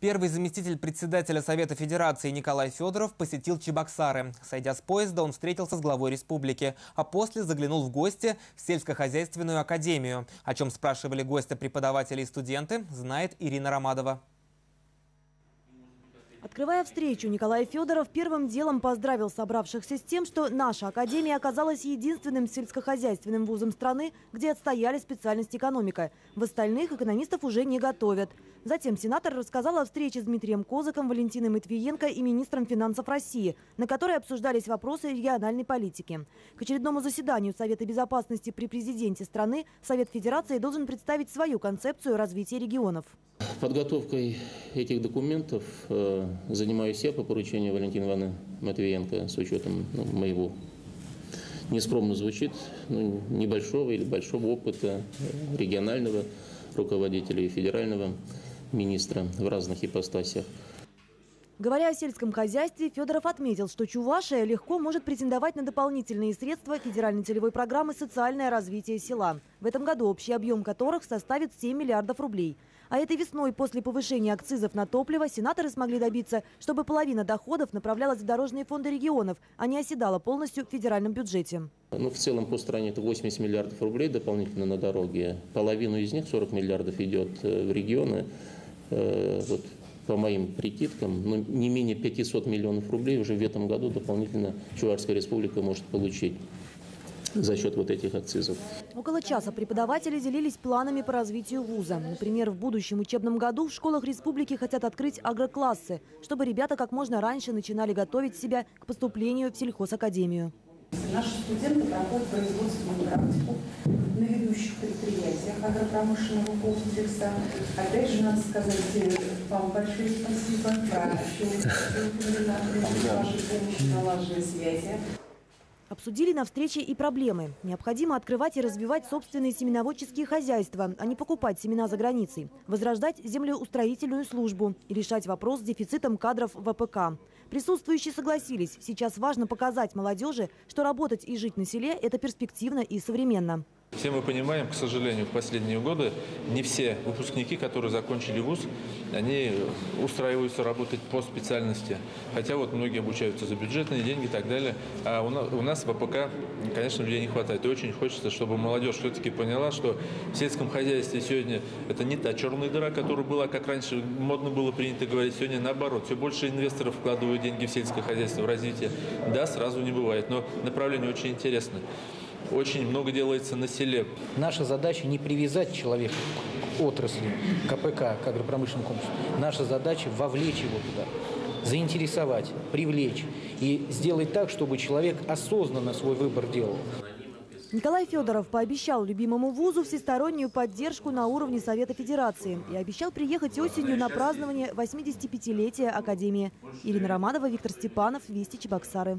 Первый заместитель председателя Совета Федерации Николай Федоров посетил Чебоксары. Сойдя с поезда, он встретился с главой республики, а после заглянул в гости в сельскохозяйственную академию. О чем спрашивали гостя преподаватели и студенты, знает Ирина Ромадова. Открывая встречу, Николай Федоров первым делом поздравил собравшихся с тем, что наша академия оказалась единственным сельскохозяйственным вузом страны, где отстояли специальность экономика. В остальных экономистов уже не готовят. Затем сенатор рассказал о встрече с Дмитрием Козыком, Валентиной Матвиенко и министром финансов России, на которой обсуждались вопросы региональной политики. К очередному заседанию Совета безопасности при президенте страны Совет Федерации должен представить свою концепцию развития регионов. Подготовкой этих документов занимаюсь я по поручению Валентины Ивановны Матвиенко с учетом моего, нескромно звучит, небольшого или большого опыта регионального руководителя и федерального министра в разных ипостасях. Говоря о сельском хозяйстве, Федоров отметил, что Чувашия легко может претендовать на дополнительные средства федеральной целевой программы «Социальное развитие села», в этом году общий объем которых составит 7 миллиардов рублей. А этой весной после повышения акцизов на топливо сенаторы смогли добиться, чтобы половина доходов направлялась в дорожные фонды регионов, а не оседала полностью в федеральном бюджете. В целом по стране это 80 миллиардов рублей дополнительно на дороге. Половину из них, 40 миллиардов, идет в регионы. По моим прикидкам, не менее 500 миллионов рублей уже в этом году дополнительно Чувашская республика может получить за счет вот этих акцизов. Около часа преподаватели делились планами по развитию вуза. Например, в будущем учебном году в школах республики хотят открыть агроклассы, чтобы ребята как можно раньше начинали готовить себя к поступлению в сельхозакадемию. Наши студенты проходят производственную практику на ведущих предприятиях агропромышленного комплекса. Опять же, надо сказать вам большое спасибо за вашу помощь, налаживая связи. Обсудили на встрече и проблемы. Необходимо открывать и развивать собственные семеноводческие хозяйства, а не покупать семена за границей. Возрождать землеустроительную службу и решать вопрос с дефицитом кадров в ВПК. Присутствующие согласились, сейчас важно показать молодежи, что работать и жить на селе – это перспективно и современно. Все мы понимаем, к сожалению, в последние годы не все выпускники, которые закончили вуз, они устраиваются работать по специальности. Хотя вот многие обучаются за бюджетные деньги и так далее. А у нас в АПК, конечно, людей не хватает. И очень хочется, чтобы молодежь все-таки поняла, что в сельском хозяйстве сегодня это не та черная дыра, которая была, как раньше модно было принято говорить. Сегодня наоборот. Все больше инвесторов вкладывают деньги в сельское хозяйство, в развитие. Да, сразу не бывает, но направление очень интересное. Очень много делается на селе. Наша задача не привязать человека к отрасли, к АПК, к агропромышленному комплексу. Наша задача вовлечь его туда, заинтересовать, привлечь и сделать так, чтобы человек осознанно свой выбор делал. Николай Федоров пообещал любимому вузу всестороннюю поддержку на уровне Совета Федерации и обещал приехать осенью на празднование 85-летия Академии. Ирина Ромадова, Виктор Степанов, Вести, Чебоксары.